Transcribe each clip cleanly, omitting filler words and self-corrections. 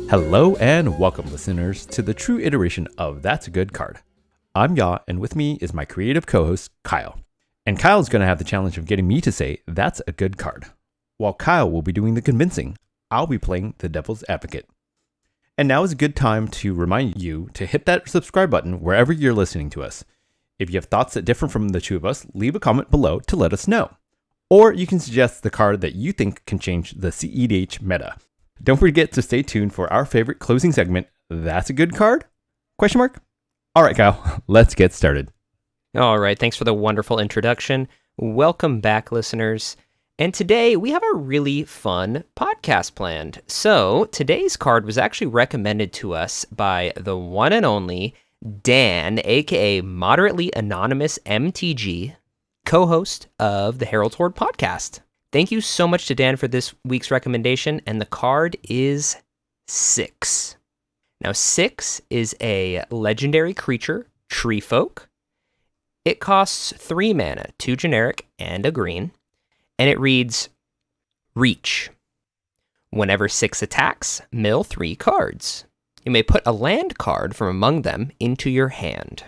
Hello and welcome, listeners, to the true iteration of That's a Good Card. I'm Ya, and with me is my creative co-host, Kyle. And Kyle's going to have the challenge of getting me to say, that's a good card. While Kyle will be doing the convincing, I'll be playing the devil's advocate. And now is a good time to remind you to hit that subscribe button wherever you're listening to us. If you have thoughts that differ from the two of us, leave a comment below to let us know. Or you can suggest the card that you think can change the CEDH meta. Don't forget to stay tuned for our favorite closing segment, That's a Good Card? Question mark? All right, Kyle, let's get started. All right, thanks for the wonderful introduction. Welcome back, listeners. And today we have a really fun podcast planned. So today's card was actually recommended to us by the one and only Dan, aka Moderately Anonymous MTG, co-host of the Herald's Horde podcast. Thank you so much to Dan for this week's recommendation, and the card is Six. Now, Six is a legendary creature, Tree Folk. It costs 3 mana, 2 generic and a green, and it reads, Reach. Whenever Six attacks, mill 3 cards. You may put a land card from among them into your hand.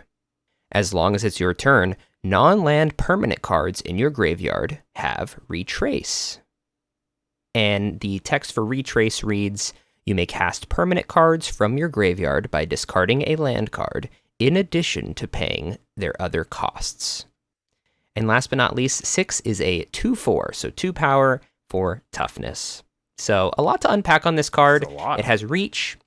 As long as it's your turn, non-land permanent cards in your graveyard have Retrace. And the text for Retrace reads, you may cast permanent cards from your graveyard by discarding a land card, in addition to paying their other costs. And last but not least, Six is a 2/4, so 2 power for toughness. So a lot to unpack on this card. It has Reach.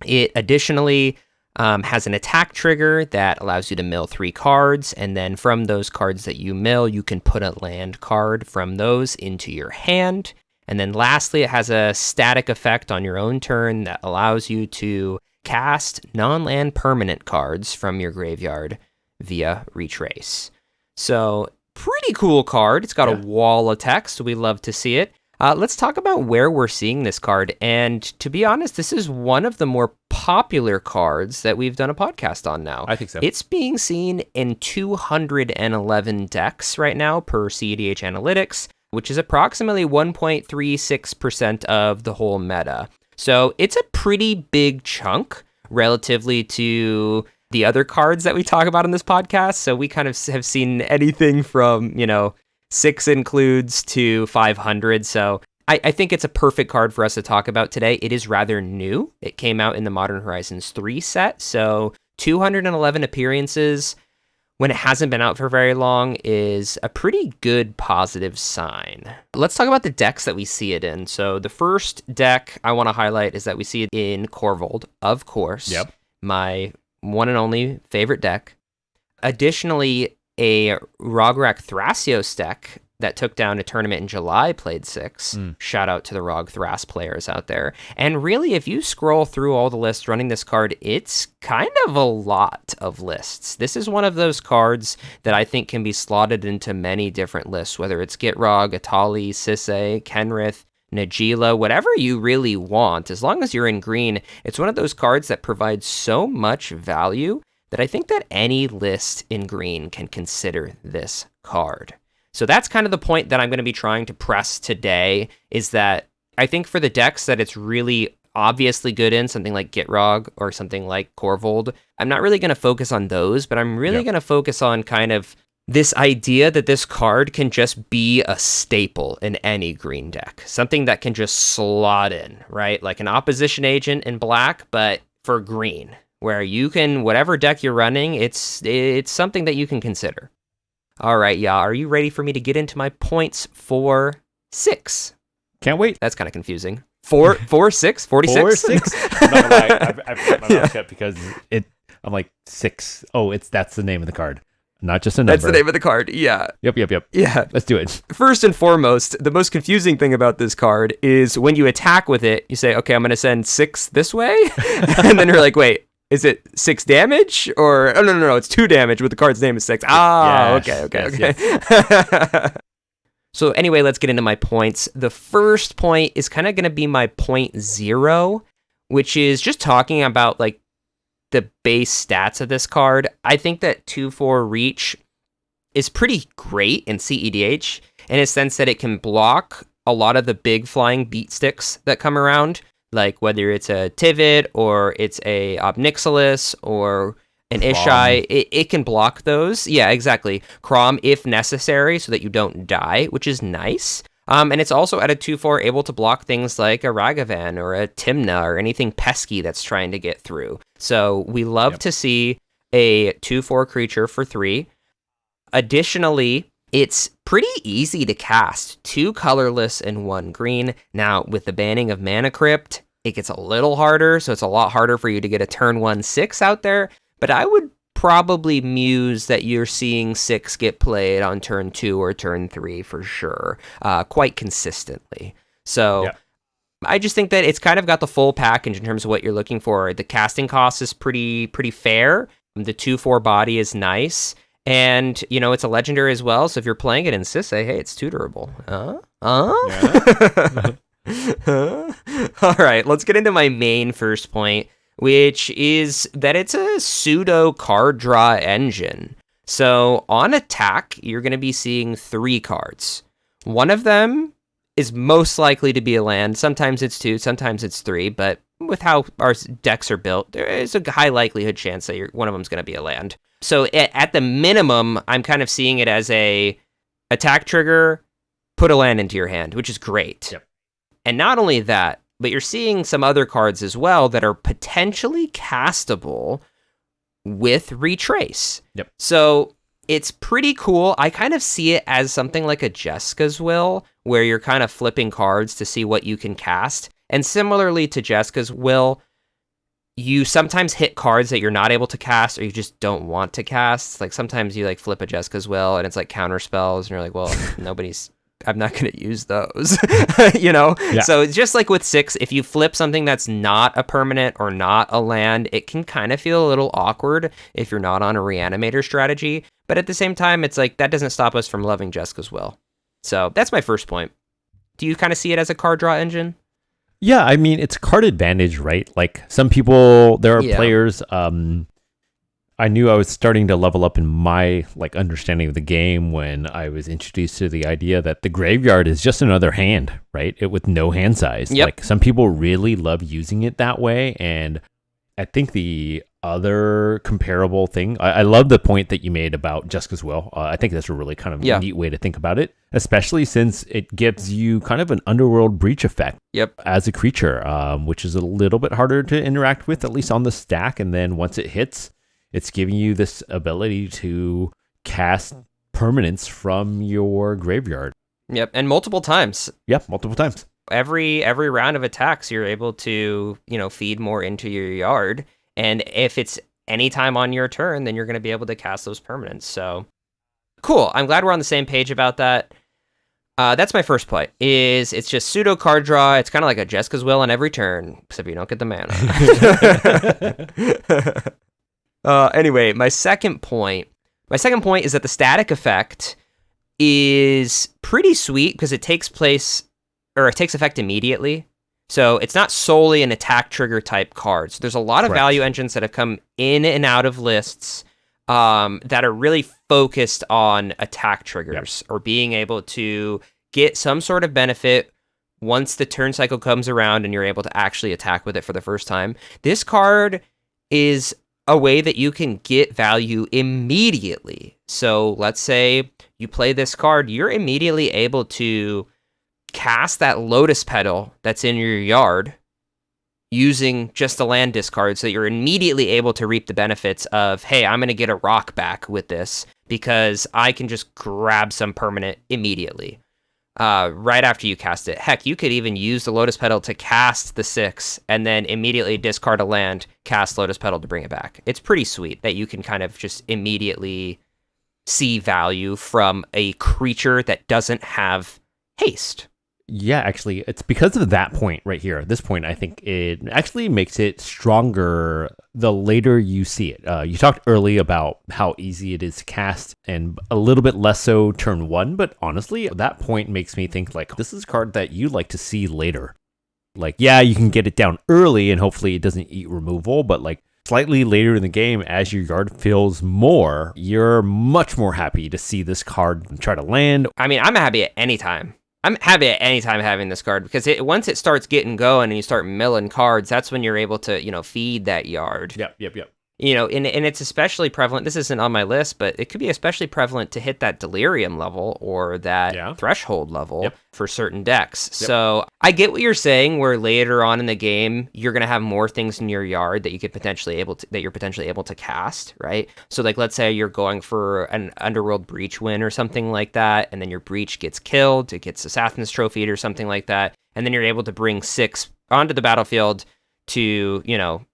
It additionally has an attack trigger that allows you to mill 3 cards, and then from those cards that you mill, you can put a land card from those into your hand. And then lastly, it has a static effect on your own turn that allows you to cast non-land permanent cards from your graveyard via Retrace. So, pretty cool card. It's got a wall of text. We love to see it. Let's talk about where we're seeing this card. And to be honest, this is one of the more popular cards that we've done a podcast on now. I think so. It's being seen in 211 decks right now per CEDH Analytics, which is approximately 1.36% of the whole meta. So it's a pretty big chunk relatively to the other cards that we talk about in this podcast. So we kind of have seen anything from, 6 includes to 500. So I think it's a perfect card for us to talk about today. It is rather new. It came out in the Modern Horizons 3 set. So 211 appearances when it hasn't been out for very long is a pretty good positive sign. Let's talk about the decks that we see it in. So the first deck I want to highlight is that we see it in Korvold, of course. Yep. My one and only favorite deck. Additionally, a Rograk Thrasios deck that took down a tournament in July played Six. Shout out to the Rog Thras players out there. And really, if you scroll through all the lists running this card, it's kind of a lot of lists. This is one of those cards that I think can be slotted into many different lists, whether it's Gitrog, Atali, Sisay, Kenrith, Najeela, whatever you really want. As long as you're in green, it's one of those cards that provides so much value that I think that any list in green can consider this card. So that's kind of the point that I'm going to be trying to press today, is that I think for the decks that it's really obviously good in, something like Gitrog or something like Korvold, I'm not really going to focus on those, but I'm really going to focus on kind of this idea that this card can just be a staple in any green deck. Something that can just slot in, right? Like an opposition agent in black, but for green, where you can, whatever deck you're running, it's something that you can consider. All right, are you ready for me to get into my points for Six? Can't wait. That's kind of confusing. 4, 6, 46? 4, 6? I'm not gonna lie, I've kept my mouth shut because I'm like 6. Oh, that's the name of the card. Not just a number. That's the name of the card, yeah. Yep. Yeah. Let's do it. First and foremost, the most confusing thing about this card is when you attack with it, you say, okay, I'm going to send 6 this way. And then you're like, wait, is it 6 damage? Or, oh, no, it's 2 damage, but the card's name is 6. Ah, yes, okay. Yes. So anyway, let's get into my points. The first point is kind of going to be my point 0, which is just talking about like the base stats of this card. I think that 2/4 Reach is pretty great in CEDH in a sense that it can block a lot of the big flying beat sticks that come around. like whether it's a Tivit or it's a Obnixilis or an Ishai, it can block those. Yeah, exactly. Crom if necessary so that you don't die, which is nice. And it's also at a 2/4 able to block things like a Ragavan or a Timna or anything pesky that's trying to get through. So we love to see a 2/4 creature for 3. Additionally, it's pretty easy to cast. 2 colorless and 1 green. Now, with the banning of Mana Crypt, it gets a little harder, so it's a lot harder for you to get a turn 1 6 out there. But I would probably muse that you're seeing 6 get played on turn 2 or turn 3 for sure, quite consistently. So I just think that it's kind of got the full package in terms of what you're looking for. The casting cost is pretty fair. The 2/4 body is nice. And, you know, it's a legendary as well. So if you're playing it in Sisay, hey, it's tutorable. All right, let's get into my main first point, which is that it's a pseudo card draw engine. So on attack, you're going to be seeing 3 cards. One of them is most likely to be a land. Sometimes it's 2, sometimes it's 3, but with how our decks are built, there is a high likelihood chance that one of them is going to be a land. So at the minimum, I'm kind of seeing it as a attack trigger, put a land into your hand, which is great. Yep. And not only that, but you're seeing some other cards as well that are potentially castable with Retrace. Yep. So it's pretty cool. I kind of see it as something like a Jeska's Will, where you're kind of flipping cards to see what you can cast. And similarly to Jeska's Will, you sometimes hit cards that you're not able to cast or you just don't want to cast. Like sometimes you like flip a Jeska's Will and it's like counter spells and you're like, well, I'm not going to use those, you know? Yeah. So it's just like with 6, if you flip something that's not a permanent or not a land, it can kind of feel a little awkward if you're not on a reanimator strategy. But at the same time, it's like, that doesn't stop us from loving Jeska's Will. So that's my first point. Do you kind of see it as a card draw engine? Yeah, I mean, it's card advantage, right? Like some people, there are players, I knew I was starting to level up in my like understanding of the game when I was introduced to the idea that the graveyard is just another hand, right? It with no hand size. Yep. Like some people really love using it that way. And I think the other comparable thing, I love the point that you made about Jeska's Will. I think that's a really kind of neat way to think about it, especially since it gives you kind of an underworld breach effect as a creature, which is a little bit harder to interact with, at least on the stack. And then once it hits, it's giving you this ability to cast permanents from your graveyard. Yep, and multiple times. Yep, multiple times. Every round of attacks, you're able to, feed more into your yard. And if it's any time on your turn, then you're going to be able to cast those permanents. So, cool. I'm glad we're on the same page about that. That's my first point. It's just pseudo card draw. It's kind of like a Jeska's Will on every turn, except you don't get the mana. Anyway, my second point is that the static effect is pretty sweet because it takes effect immediately. So it's not solely an attack trigger type card. So there's a lot of value engines that have come in and out of lists that are really focused on attack triggers or being able to get some sort of benefit once the turn cycle comes around and you're able to actually attack with it for the first time. This card is a way that you can get value immediately. So let's say you play this card, you're immediately able to cast that Lotus Petal that's in your yard using just a land discard, so that you're immediately able to reap the benefits of, hey, I'm going to get a rock back with this because I can just grab some permanent immediately. Right after you cast it. Heck, you could even use the Lotus Petal to cast the 6 and then immediately discard a land, cast Lotus Petal to bring it back. It's pretty sweet that you can kind of just immediately see value from a creature that doesn't have haste. Yeah, actually, it's because of that point right here. At this point, I think it actually makes it stronger the later you see it. You talked early about how easy it is to cast and a little bit less so turn 1, but honestly, that point makes me think like this is a card that you like to see later. Like, yeah, you can get it down early and hopefully it doesn't eat removal, but like slightly later in the game, as your yard fills more, you're much more happy to see this card try to land. I mean, I'm happy at any time. I'm happy at any time having this card because once it starts getting going and you start milling cards, that's when you're able to, feed that yard. Yep. And it's especially prevalent. This isn't on my list, but it could be especially prevalent to hit that delirium level or that threshold level for certain decks. Yep. So I get what you're saying, where later on in the game you're going to have more things in your yard that you're potentially able to cast, right? So like, let's say you're going for an Underworld Breach win or something like that, and then your Breach gets killed, it gets Assassin's Trophy or something like that, and then you're able to bring 6 onto the battlefield to,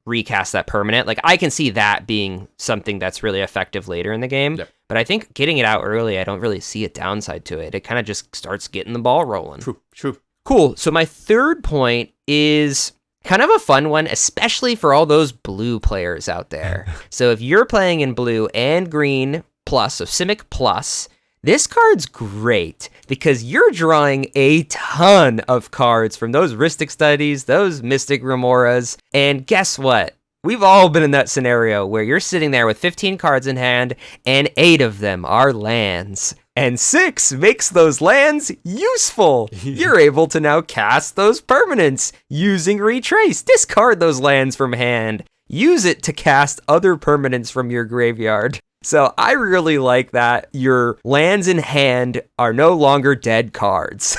recast that permanent. Like, I can see that being something that's really effective later in the game. Yep. But I think getting it out early, I don't really see a downside to it. It kind of just starts getting the ball rolling. True. Cool. So my third point is kind of a fun one, especially for all those blue players out there. So if you're playing in blue and green plus, so Simic plus, this card's great because you're drawing a ton of cards from those Rhystic Studies, those Mystic Remoras, and guess what? We've all been in that scenario where you're sitting there with 15 cards in hand and 8 of them are lands. And 6 makes those lands useful. You're able to now cast those permanents using Retrace. Discard those lands from hand. Use it to cast other permanents from your graveyard. So I really like that your lands in hand are no longer dead cards.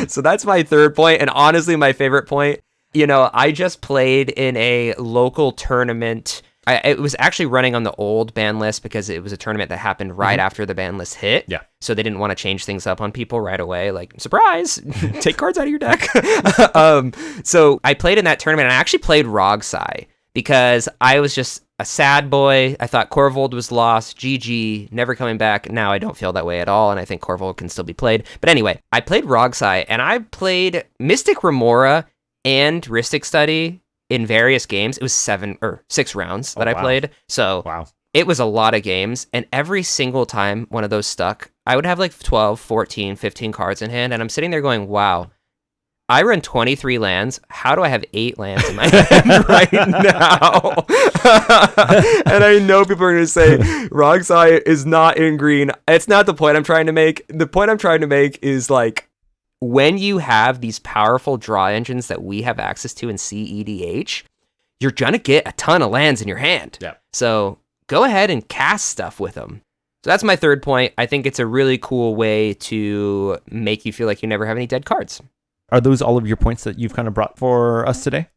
So that's my third point, and honestly my favorite point. I just played in a local tournament. It was actually running on the old ban list because it was a tournament that happened right after the ban list hit. Yeah. So they didn't want to change things up on people right away. Like, surprise, take cards out of your deck. So I played in that tournament, and I actually played Rogsai because I was just a sad boy. I thought Korvold was lost. GG, never coming back. Now I don't feel that way at all, and I think Korvold can still be played. But anyway, I played Rogsai, and I played Mystic Remora and Rhystic Study in various games. It was 6 rounds that I played. So it was a lot of games, and every single time one of those stuck, I would have like 12, 14, 15 cards in hand, and I'm sitting there going, wow, I run 23 lands. How do I have 8 lands in my hand right now? And I know people are going to say, Rogsai is not in green. It's not the point I'm trying to make. The point I'm trying to make is, like, when you have these powerful draw engines that we have access to in CEDH, you're going to get a ton of lands in your hand. Yeah. So go ahead and cast stuff with them. So that's my third point. I think it's a really cool way to make you feel like you never have any dead cards. Are those all of your points that you've kind of brought for us today?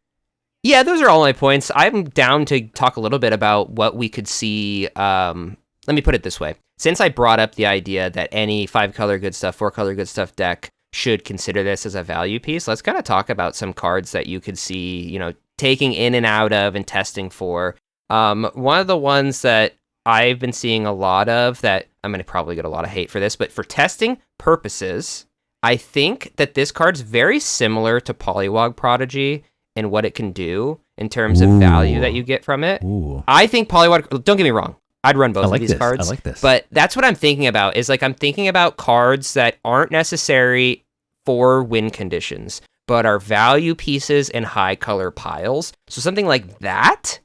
Yeah, those are all my points. I'm down to talk a little bit about what we could see. Let me put it this way. Since I brought up the idea that any 5-color good stuff, 4-color good stuff deck should consider this as a value piece, let's kind of talk about some cards that you could see, taking in and out of and testing for. One of the ones that I've been seeing a lot of, that I'm going to probably get a lot of hate for this, but for testing purposes, I think that this card's very similar to Polywog Prodigy and what it can do in terms of value that you get from it. Ooh. I think Polywog, don't get me wrong, I'd run both of these cards. I like this. But that's what I'm thinking about, is like I'm thinking about cards that aren't necessary for win conditions, but are value pieces in high color piles. So something like that,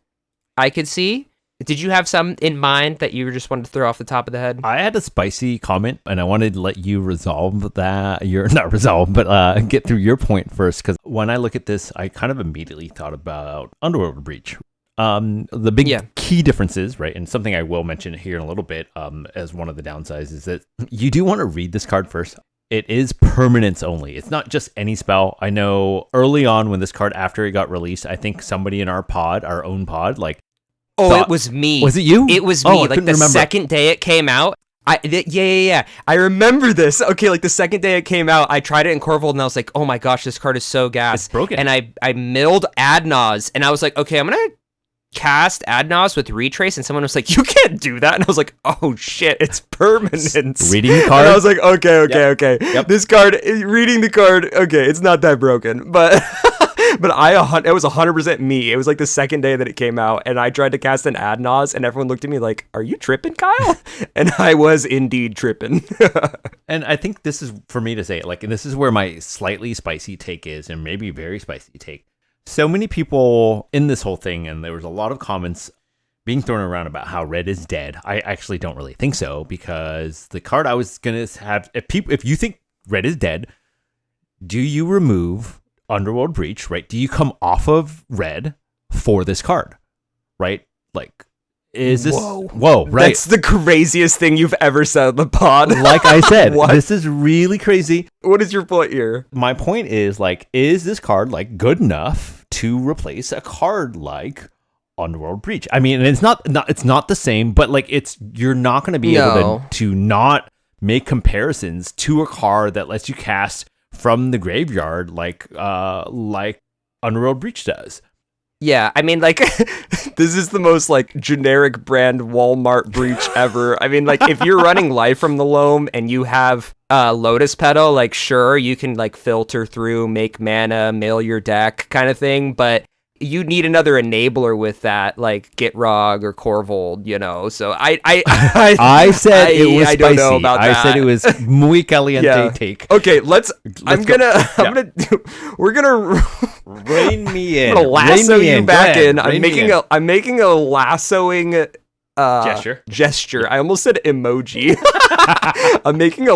I could see. Did you have some in mind that you just wanted to throw off the top of the head? I had a spicy comment, and I wanted to let you resolve that. Get through your point first, because when I look at this, I kind of immediately thought about Underworld Breach. The big key differences, right, and something I will mention here in a little bit as one of the downsides, is that you do want to read this card first. It is permanence only. It's not just any spell. I know early on when this card, after it got released, I think somebody in our own pod, it was me. Was it you? It was me. Like the second day it came out. I remember this. Okay, like the second day it came out, I tried it in Korvold and I was like, oh my gosh, this card is so gas. It's broken. And I milled Adnaz and I was like, okay, I'm going to cast Adnaz with Retrace, and someone was like, you can't do that. And I was like, oh shit, it's permanence. Reading the card. And I was like, okay. Yep. This card, reading the card, okay, it's not that broken. But but it was 100% me. It was like the second day that it came out, and I tried to cast an Adnaz, and everyone looked at me like, are you tripping, Kyle? And I was indeed tripping. And I think this is, for me to say, like, this is where my slightly spicy take is, and maybe very spicy take. So many people in this whole thing, and there was a lot of comments being thrown around about how red is dead. I actually don't really think so, because the card I was going to have, if you think red is dead. Do you remove Underworld Breach, right? Do you come off of red for this card, right? Like, is this... Whoa, right. That's the craziest thing you've ever said on the pod. Like I said, this is really crazy. What is your point here? My point is, like, is this card, like, good enough to replace a card like Underworld Breach? I mean, and it's not the same, but, like, you're not going to be able to not make comparisons to a card that lets you cast from the graveyard like Underworld Breach does. Yeah, I mean, like, this is the most, like, generic brand Walmart breach ever. I mean, like, if you're running Life from the Loam and you have Lotus Petal, like, sure, you can, like, filter through, make mana, mill your deck kind of thing, but you need another enabler with that, like Gitrog or Corvold, you know. So I said it was spicy. I don't know about that. I said it was muy caliente take. Okay, we're gonna rein me in. I'm gonna lasso you back in. I'm making a lassoing gesture. I almost said emoji. I'm making a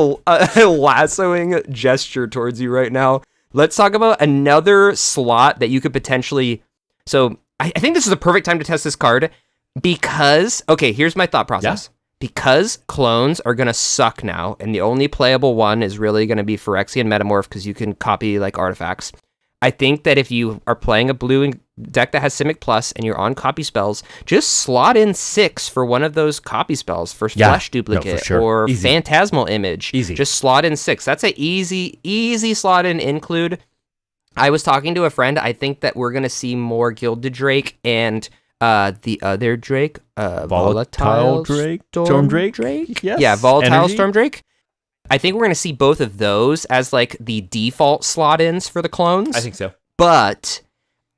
lassoing gesture towards you right now. Let's talk about another slot that you could potentially... So, I think this is a perfect time to test this card because... Okay, here's my thought process. Yeah. Because clones are going to suck now, and the only playable one is really going to be Phyrexian Metamorph because you can copy, like, artifacts. I think that if you are playing a blue deck that has Simic Plus and you're on copy spells, just slot in 6 for one of those copy spells for Flesh Duplicate or easy. Phantasmal Image. Easy. Just slot in 6. That's an easy slot in include. I was talking to a friend. I think that we're going to see more Gilded Drake and the other Drake, Volatile Drake? Storm Drake? Yes. Yeah, Volatile Storm Drake. I think we're going to see both of those as like the default slot-ins for the clones. I think so. But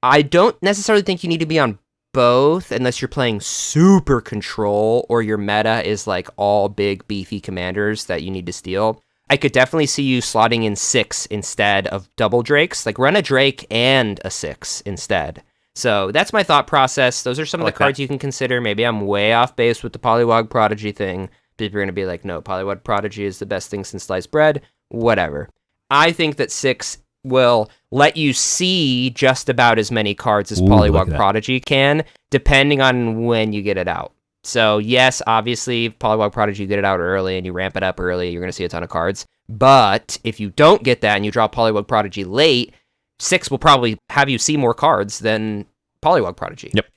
I don't necessarily think you need to be on both unless you're playing super control or your meta is like all big beefy commanders that you need to steal. I could definitely see you slotting in 6 instead of double Drakes. Like run a Drake and a 6 instead. So that's my thought process. Those are some of the cards you can consider. Maybe I'm way off base with the Polywog Prodigy thing. People are going to be like, no, Polywog Prodigy is the best thing since sliced bread. Whatever. I think that 6 will let you see just about as many cards as Polywog Prodigy can, depending on when you get it out. So yes, obviously, Polywog Prodigy, you get it out early and you ramp it up early, you're going to see a ton of cards. But if you don't get that and you draw Polywog Prodigy late, 6 will probably have you see more cards than Polywog Prodigy. Yep.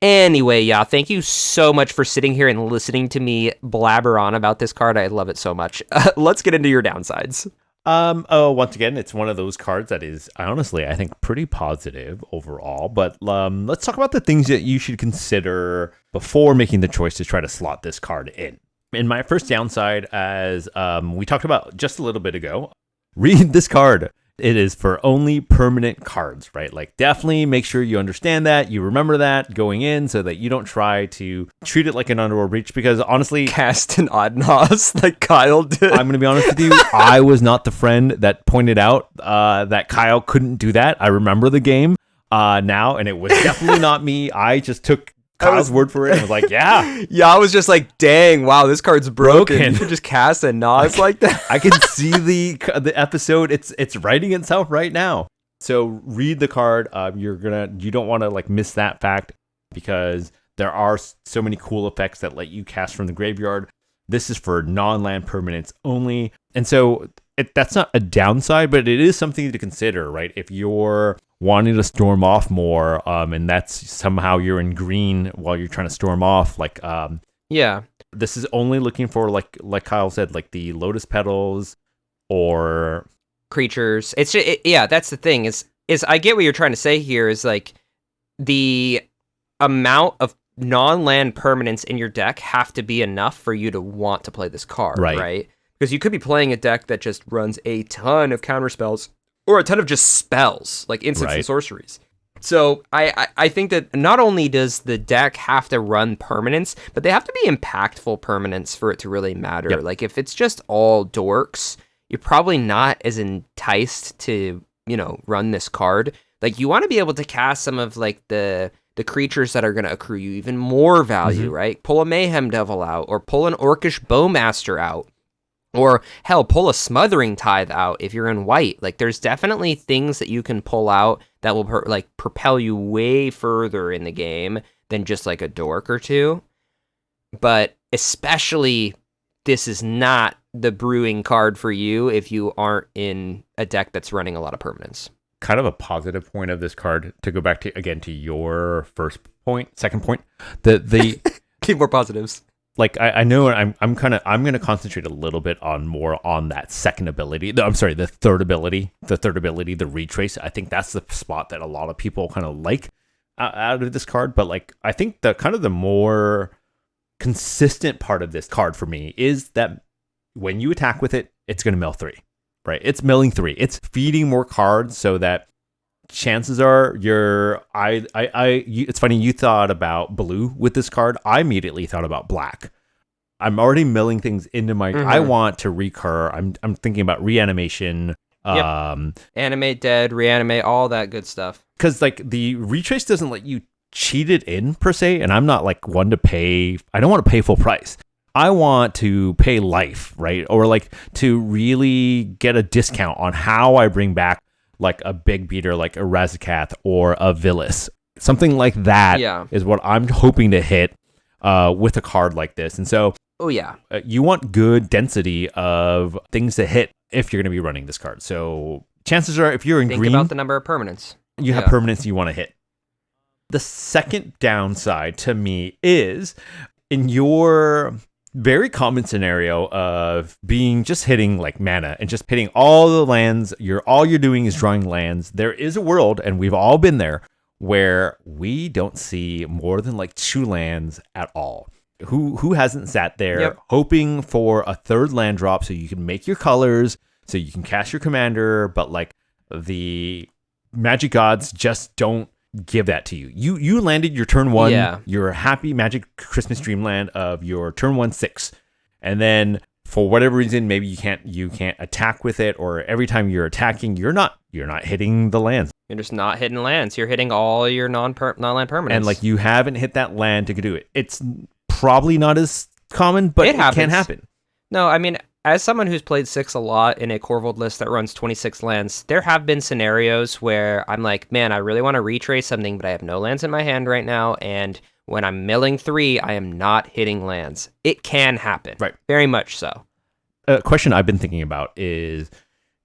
Anyway, yeah, thank you so much for sitting here and listening to me blabber on about this card. I love it so much. Let's get into your downsides. Once again, it's one of those cards that is, honestly, I think pretty positive overall. But let's talk about the things that you should consider before making the choice to try to slot this card in. In my first downside, as we talked about just a little bit ago, read this card. It is for only permanent cards, right? Like definitely make sure you understand that, you remember that going in so that you don't try to treat it like an Underworld Breach because honestly... Cast an Oddnos like Kyle did. I'm going to be honest with you. I was not the friend that pointed out that Kyle couldn't do that. I remember the game now, and it was definitely not me. I just took Kyle's word for it and was like, yeah. Yeah, I was just like, dang, wow, this card's broken. You can just cast a Nas like that. I can see the episode. It's writing itself right now. So read the card. You don't want to like miss that fact because there are so many cool effects that let you cast from the graveyard. This is for non-land permanents only. And so that's not a downside, but it is something to consider, right? If you're wanting to storm off more, and that's somehow you're in green while you're trying to storm off, like yeah, this is only looking for like Kyle said, like the Lotus Petals or creatures. It's yeah, that's the thing is I get what you're trying to say here is like the amount of non-land permanents in your deck have to be enough for you to want to play this card, right? Because you could be playing a deck that just runs a ton of counter spells or a ton of just spells, like instants and sorceries. So I think that not only does the deck have to run permanents, but they have to be impactful permanents for it to really matter. Yep. Like if it's just all dorks, you're probably not as enticed to, run this card. Like you want to be able to cast some of like the creatures that are going to accrue you even more value, right? Pull a Mayhem Devil out or pull an Orcish Bowmaster out. Or hell, pull a Smothering Tithe out if you're in white. Like there's definitely things that you can pull out that will propel you way further in the game than just like a dork or two. But especially, this is not the brewing card for you if you aren't in a deck that's running a lot of permanents. Kind of a positive point of this card, to go back to again to your second point, the Keep more positives. Like I know I'm going to concentrate a little bit more on that second ability. I'm sorry, the third ability, the retrace. I think that's the spot that a lot of people kind of like out of this card. But like, I think the more consistent part of this card for me is that when you attack with it, it's going to mill 3, right? It's milling 3. It's feeding more cards so that chances are it's funny, you thought about blue with this card. I immediately thought about black. I'm already milling things into my I want to recur. I'm thinking about reanimation. Animate dead, reanimate, all that good stuff. Because like the retrace doesn't let you cheat it in per se, and I'm not like one to pay. I don't want to pay full price. I want to pay life, right? Or like to really get a discount on how I bring back like a big beater like a Razakath or a Villis. Something like that is what I'm hoping to hit with a card like this. And so, you want good density of things to hit if you're going to be running this card. So chances are, if you're in green, think about the number of permanents. You have permanents you want to hit. The second downside to me is in your very common scenario of just hitting like mana and just hitting all the lands. All you're doing is drawing lands. There is a world, and we've all been there, where we don't see more than like 2 lands at all. Who hasn't sat there hoping for a third land drop so you can make your colors, so you can cast your commander, but like the Magic gods just don't give that to you. You landed your turn 1, your happy Magic Christmas Dreamland of your turn 1 6. And then for whatever reason, maybe you can't attack with it, or every time you're attacking, you're not hitting the lands. You're just not hitting lands. You're hitting all your non-land permanents. And like you haven't hit that land to do it. It's probably not as common, but it can happen. No, I mean, as someone who's played 6 a lot in a Corvold list that runs 26 lands, there have been scenarios where I'm like, man, I really want to retrace something, but I have no lands in my hand right now, and when I'm milling 3, I am not hitting lands. It can happen. Right. Very much so. A question I've been thinking about is,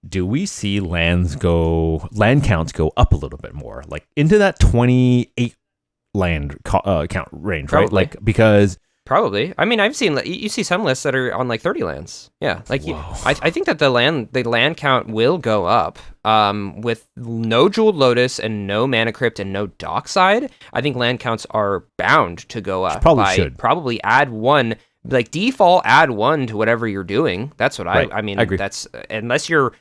do we see land counts go up a little bit more? Like into that 28 land count range, Probably. Right? Like, because... Probably. I mean, I've seen you see some lists that are on like 30 lands. Yeah, like I think that the land count will go up. With no Jeweled Lotus and no Mana Crypt and no Dockside, I think land counts are bound to go up. Probably add 1, like default add 1 to whatever you're doing. That's what I mean. I agree. That's unless you're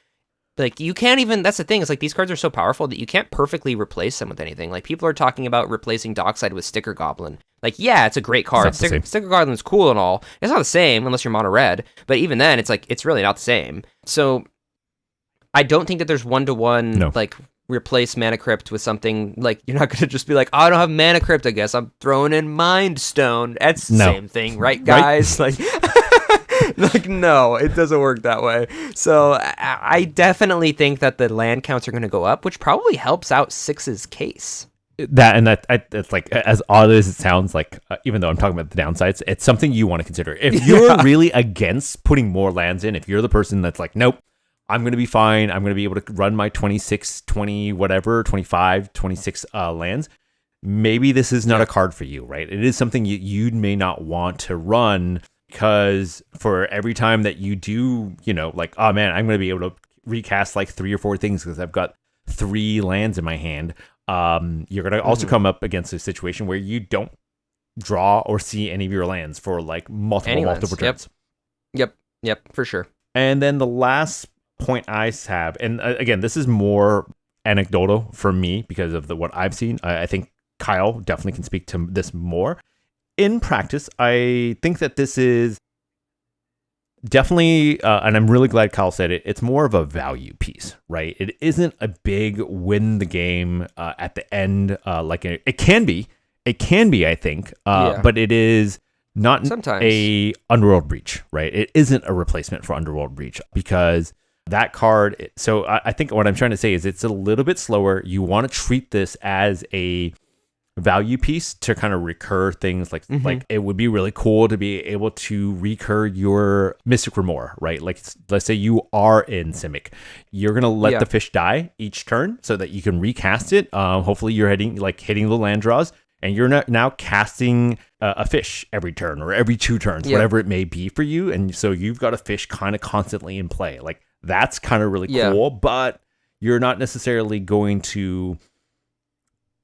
like, you can't even, that's the thing, is like these cards are so powerful that you can't perfectly replace them with anything. Like people are talking about replacing Dockside with Sticker Goblin. Like, yeah, it's a great card. Sticker Goblin's cool and all. It's not the same unless you're mono red, but even then it's like, it's really not the same. So I don't think that there's 1-to-1 like replace Mana Crypt with something. Like, you're not going to just be like, oh, I don't have Mana Crypt, I guess I'm throwing in Mind Stone. That's the same thing, right, guys? Right? Like, no, it doesn't work that way. So I definitely think that the land counts are going to go up, which probably helps out 6's case. It's like, as odd as it sounds, like even though I'm talking about the downsides, it's something you want to consider. If you're really against putting more lands in, if you're the person that's like, nope, I'm going to be fine, I'm going to be able to run my 26, 20, whatever, 25, 26 lands, maybe this is not a card for you, right? It is something you may not want to run, because for every time that you do, like, oh man, I'm going to be able to recast like 3 or 4 things because I've got 3 lands in my hand. You're going to also come up against a situation where you don't draw or see any of your lands for like multiple turns. Yep, for sure. And then the last point I have, and again, this is more anecdotal for me because of what I've seen. I think Kyle definitely can speak to this more. In practice, I think that this is definitely, and I'm really glad Kyle said it, it's more of a value piece, right? It isn't a big win the game at the end, like it can be, I think, but it is not Sometimes. a Underworld Breach, right? It isn't a replacement for Underworld Breach because that card. So I think what I'm trying to say is it's a little bit slower. You want to treat this as a value piece to kind of recur things like it would be really cool to be able to recur your Mystic Remore, right? Like let's say you are in Simic, you're gonna let the fish die each turn so that you can recast it. Hopefully you're hitting the land draws, and you're now casting a fish every turn or every 2 turns, whatever it may be for you. And so you've got a fish kind of constantly in play. Like that's kind of really cool, but you're not necessarily going to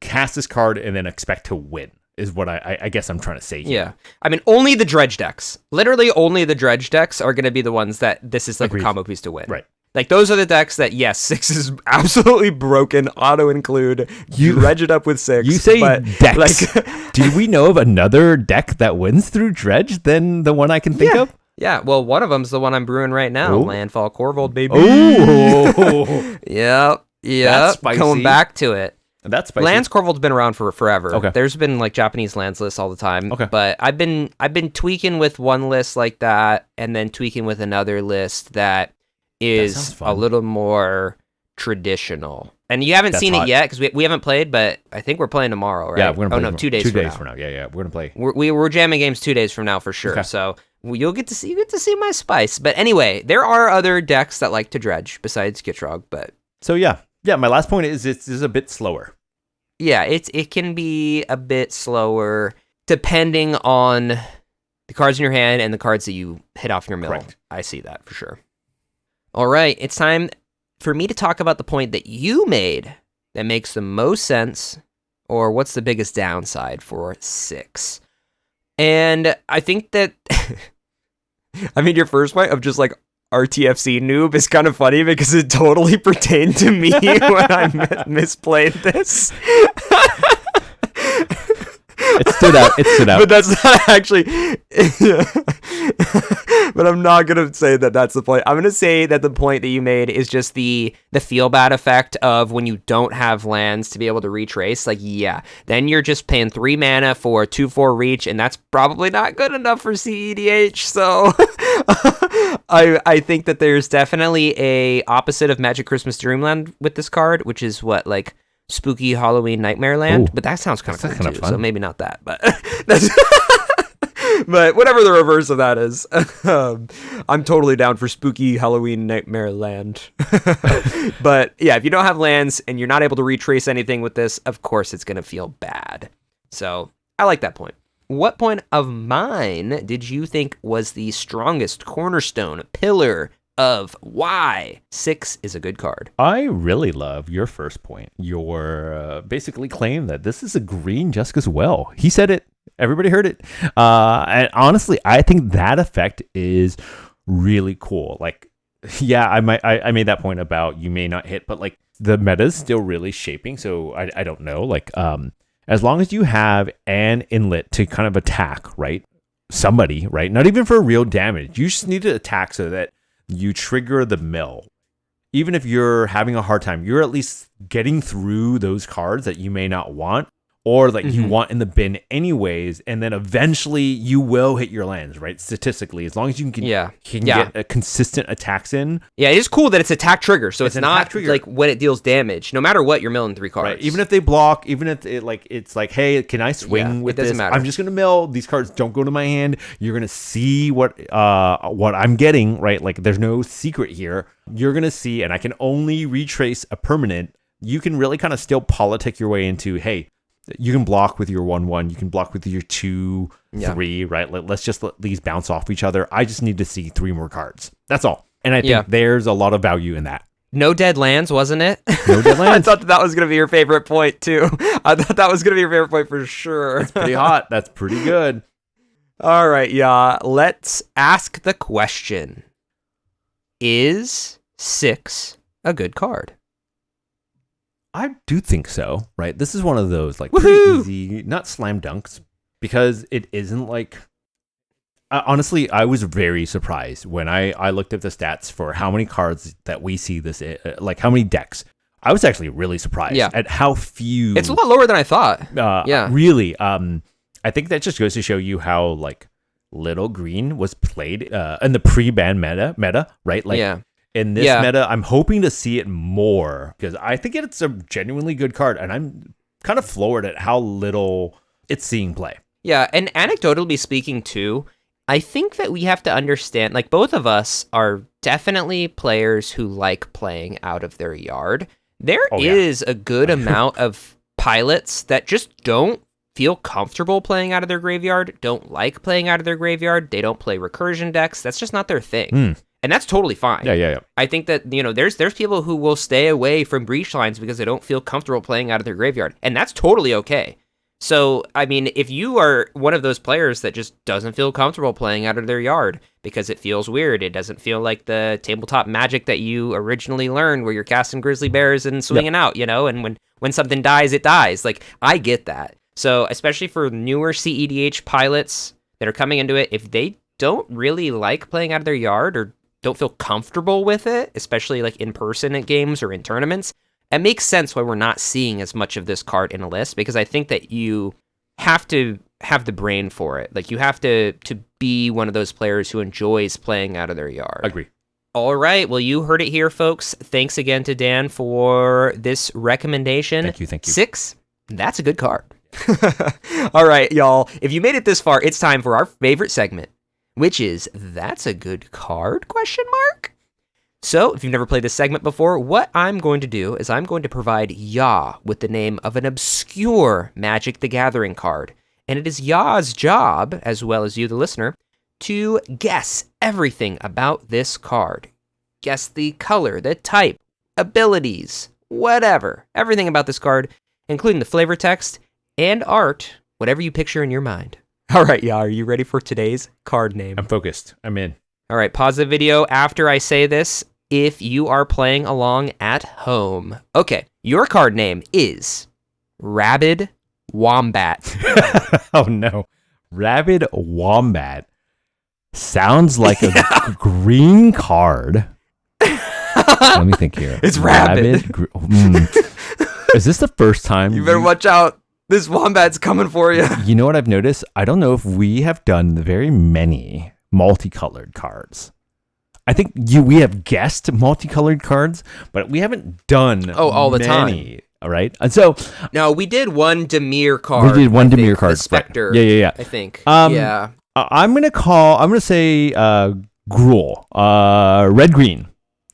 cast this card and then expect to win is what I guess I'm trying to say here. Yeah. I mean, only the dredge decks. Literally only the dredge decks are going to be the ones that this is like a combo piece to win. Right. Like those are the decks that, yes, 6 is absolutely broken, auto-include, you dredge it up with 6. You say decks. Like, do we know of another deck that wins through dredge than the one I can think of? Yeah, well, one of them's the one I'm brewing right now. Ooh. Landfall Corvold, baby. Oh. Yep. That's spicy. Going back to it. That's spicy. Lands Corvold's been around for forever. Okay. There's been like Japanese lands lists all the time. Okay. But I've been tweaking with one list like that, and then tweaking with another list that is a little more traditional. And you haven't seen it yet because we haven't played, but I think we're playing tomorrow, right? Yeah, we're gonna play. 2 days. 2 days from now. Yeah, we're gonna play. We're jamming games 2 days from now for sure. Okay. So you'll get to see my spice. But anyway, there are other decks that like to dredge besides Gitrog. But so yeah. My last point is it's a bit slower. Yeah, it can be a bit slower depending on the cards in your hand and the cards that you hit off your mill. Correct. I see that for sure. All right, it's time for me to talk about the point that you made that makes the most sense, or what's the biggest downside for 6. And I think that, I mean, your first point of just like RTFC noob is kind of funny because it totally pertained to me when I misplayed this. It stood out. But that's not actually. But I'm not gonna say that that's the point. I'm gonna say that the point that you made is just the feel bad effect of when you don't have lands to be able to retrace. Like, yeah, then you're just paying 3 mana for 2/4 reach, and that's probably not good enough for CEDH. So I think that there's definitely a opposite of Magic Christmas Dreamland with this card, which is what, like, Spooky Halloween Nightmare Land. Ooh, but that sounds kind of cool too, fun. so maybe not that, but that's but whatever the reverse of that is. I'm totally down for Spooky Halloween Nightmare Land. But yeah, if you don't have lands and you're not able to retrace anything with this, of course it's going to feel bad. So I like that point. What point of mine did you think was the strongest cornerstone pillar of why 6 is a good card? I really love your first point. Your basically claim that this is a green Jessica's Well. He said it. Everybody heard it. And honestly, I think that effect is really cool. Like, yeah, I made that point about you may not hit, but like the meta is still really shaping. So I don't know. Like, as long as you have an inlet to kind of attack, right? Somebody, right? Not even for real damage. You just need to attack so that you trigger the mill. Even if you're having a hard time, you're at least getting through those cards that you may not want, or that you want in the bin anyways, and then eventually you will hit your lands, right? Statistically, as long as you can get a consistent attacks in. Yeah, it is cool that it's attack trigger, so it's not trigger. like when it deals damage. No matter what, you're milling 3 cards. Right. Even if they block, even if it's like, hey, can I swing with it doesn't this? matter. I'm just gonna mill. These cards don't go to my hand. You're gonna see what I'm getting, right? Like, there's no secret here. You're gonna see, and I can only retrace a permanent. You can really kind of still politic your way into, hey, you can block with your 1/1. You can block with your 2/3, right? Let's just let these bounce off each other. I just need to see 3 more cards. That's all. And I think there's a lot of value in that. No dead lands, wasn't it? No dead lands. I thought that was going to be your favorite point, too. I thought that was going to be your favorite point for sure. That's pretty hot. That's pretty good. All right, yeah. Let's ask the question. Is 6 a good card? I do think so, right? This is one of those like Woohoo! pretty easy, not slam dunks, because it isn't like. Honestly, I was very surprised when I looked at the stats for how many cards that we see this, like how many decks. I was actually really surprised at how few. It's a lot lower than I thought. Really, I think that just goes to show you how like Little Green was played in the pre-ban meta, right? Like in this meta, I'm hoping to see it more because I think it's a genuinely good card, and I'm kind of floored at how little it's seeing play. Yeah, and anecdotally speaking too, I think that we have to understand, like both of us are definitely players who like playing out of their yard. There is a good amount of pilots that just don't feel comfortable playing out of their graveyard, don't like playing out of their graveyard, they don't play recursion decks, that's just not their thing. And that's totally fine. Yeah. I think that, there's people who will stay away from breach lines because they don't feel comfortable playing out of their graveyard, and that's totally okay. So, I mean, if you are one of those players that just doesn't feel comfortable playing out of their yard because it feels weird, it doesn't feel like the tabletop magic that you originally learned where you're casting grizzly bears and swinging out, and when something dies, it dies. Like, I get that. So, especially for newer CEDH pilots that are coming into it, if they don't really like playing out of their yard or don't feel comfortable with it, especially like in person at games or in tournaments, it makes sense why we're not seeing as much of this card in a list, because I think that you have to have the brain for it. Like, you have to be one of those players who enjoys playing out of their yard. Agree. All right. Well, you heard it here, folks. Thanks again to Dan for this recommendation. Thank you. 6, that's a good card. All right, y'all. If you made it this far, it's time for our favorite segment, which is That's a Good Card? ? So, if you've never played this segment before, what I'm going to do is I'm going to provide Ya with the name of an obscure Magic the Gathering card. And it is Ya's job, as well as you, the listener, to guess everything about this card. Guess the color, the type, abilities, whatever. Everything about this card, including the flavor text and art, whatever you picture in your mind. All right, Ya, are you ready for today's card name? I'm focused. I'm in. All right, pause the video after I say this if you are playing along at home. Okay, your card name is Rabid Wombat. Oh, no. Rabid Wombat sounds like a green card. Let me think here. It's rabid. Is this the first time? You better watch out. This wombat's coming for you. You know what I've noticed? I don't know if we have done very many multicolored cards. I think we have guessed multicolored cards, but we haven't done all the many, time. All right. And so no, we did one Dimir card. We did one Dimir card. The Spectre. Right. Yeah. I think. Yeah. I'm gonna say Gruul. Red green.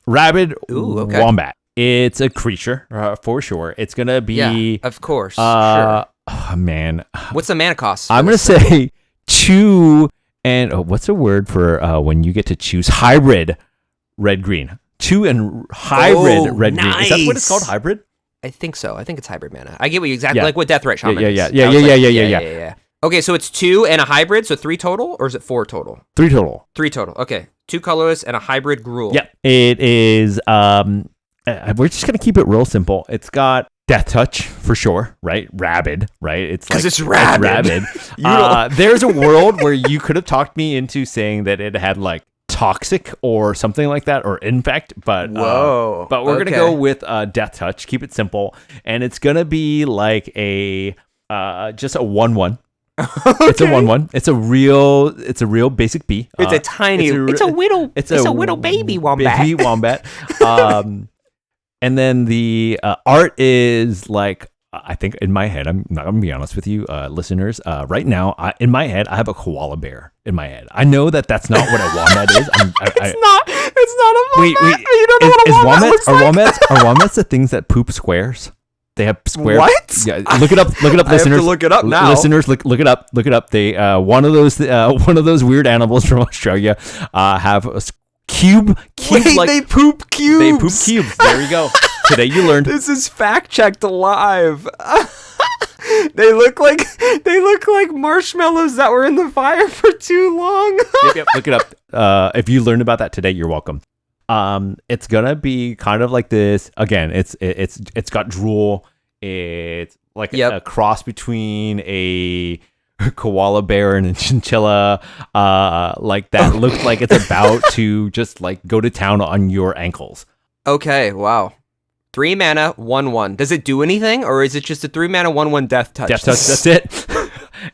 Rabid Wombat. It's a creature, for sure. It's going to be... of course. Sure. Oh, man. What's the mana cost? I'm going to say 2 and... what's the word for when you get to choose? Hybrid red-green. 2 and hybrid red-green. Nice. Is that what it's called? Hybrid? I think so. I think it's hybrid mana. I get what you exactly... Like what Deathrite Shaman is. Yeah. Okay, so it's 2 and a hybrid, so 3 total? Or is it 4 total? 3 total. 3 total. Okay. 2 colorless and a hybrid Gruul. Yep. It is... we're just going to keep it real simple. It's got Death Touch for sure, right? Rabid, right? It's like it's rabid. There's a world where you could have talked me into saying that it had like Toxic or something like that, or Infect, but we're going to go with Death Touch. Keep it simple. And it's going to be like just a 1/1. Okay. It's a 1/1. It's a real basic B. It's a tiny. It's a little baby wombat. Baby wombat. And then the art is like, I think in my head, I'm not going to be honest with you, listeners. Right now, in my head, I have a koala bear in my head. I know that that's not what a wombat is. It's not a wombat. Wait. You don't know what a wombat looks like? Are wombats the things that poop squares? They have square. What? Yeah, look it up, listeners. I have to look it up now. Listeners, look it up. They one of those weird animals from Australia have a cube. Wait, they poop cubes. They poop cubes. There you go. Today you learned. This is fact checked live. They look like marshmallows that were in the fire for too long. Yep. Look it up. If you learned about that today, you're welcome. It's gonna be kind of like this. Again, it's got drool. It's like a cross between a koala bear and a chinchilla. Like that looks like it's about to just like go to town on your ankles. Okay, wow. 3 mana, 1/1. Does it do anything, or is it just a 3 mana 1/1 death touch? Death touch. That's it.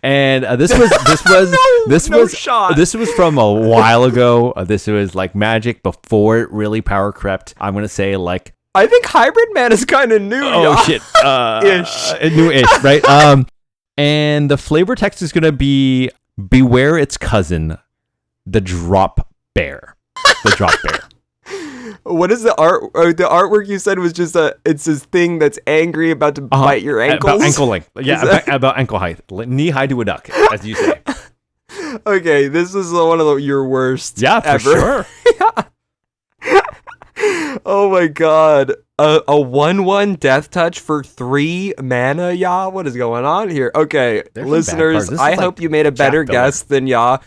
And shot. this was from a while ago. This was like Magic before it really power crept. I'm gonna say like I think Hybrid Man is kind of new. shit, new-ish, right? And the flavor text is gonna be beware its cousin, the drop bear. The drop bear. What is the art? The artwork you said was just it's this thing that's angry about to bite your ankles. About ankle length. Yeah, about ankle height. Knee high to a duck, as you say. Okay, this is one of your worst. Yeah, for ever. sure. Oh my god. A 1/1 death touch for 3 mana, Ya? What is going on here? Okay, listeners, I hope you made a better guess than Ya.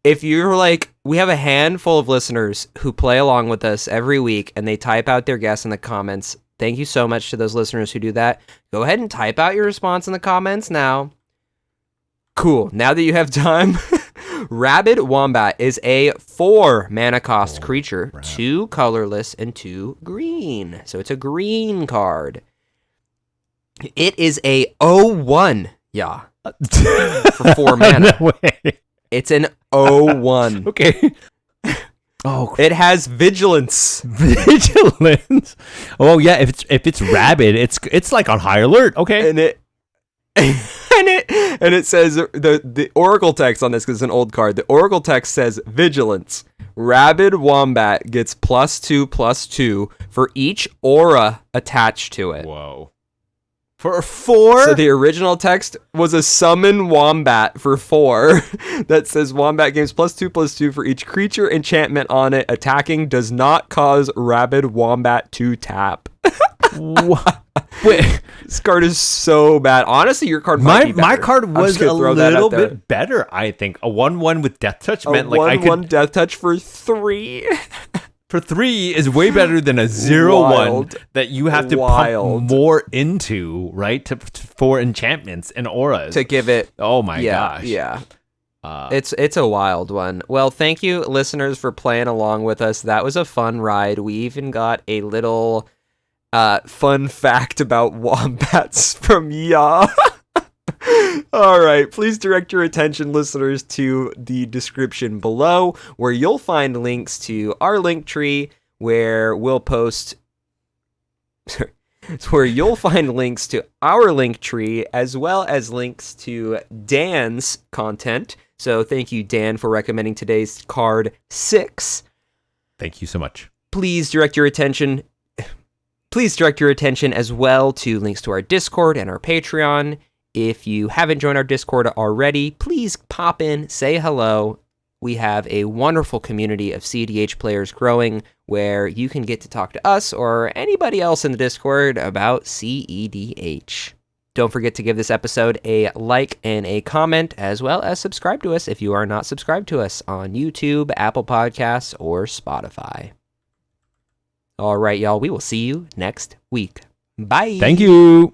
If you're like, we have a handful of listeners who play along with us every week and they type out their guess in the comments. Thank you so much to those listeners who do that. Go ahead and type out your response in the comments now. Cool. Now that you have time, Rabid Wombat is a 4 mana cost creature, 2 colorless and 2 green. So it's a green card. It is a 0/1, Ya, for 4 mana. No way. It's an 0/1. Okay. Oh, it has vigilance. Vigilance. Oh yeah, if it's rabid, it's like on high alert. Okay. And it and it says the oracle text on this, because it's an old card. The oracle text says vigilance. Rabid Wombat gets +2/+2 for each aura attached to it. Whoa. For 4? So the original text was a summon Wombat for 4 that says Wombat gains +2/+2 for each creature enchantment on it attacking does not cause Rabid Wombat to tap. Wait. This card is so bad. Honestly, your card might be better. My card was a little bit better, I think. A 1/1 with Death Touch meant like I could... 1/1 Death Touch for 3. For 3 is way better than a 0/1 that you have to pump more into, right? For enchantments and auras. To give it... Oh my gosh. Yeah. It's a wild one. Well, thank you, listeners, for playing along with us. That was a fun ride. We even got a little fun fact about wombats from Ya. All right, please direct your attention, listeners, to the description below, where you'll find links to our link tree, where we'll post... It's where you'll find links to our link tree, as well as links to Dan's content. So thank you, Dan, for recommending today's card 6. Thank you so much. Please direct your attention as well to links to our Discord and our Patreon. If you haven't joined our Discord already, please pop in, say hello. We have a wonderful community of CEDH players growing, where you can get to talk to us or anybody else in the Discord about CEDH. Don't forget to give this episode a like and a comment, as well as subscribe to us if you are not subscribed to us on YouTube, Apple Podcasts, or Spotify. All right, y'all, we will see you next week. Bye. Thank you.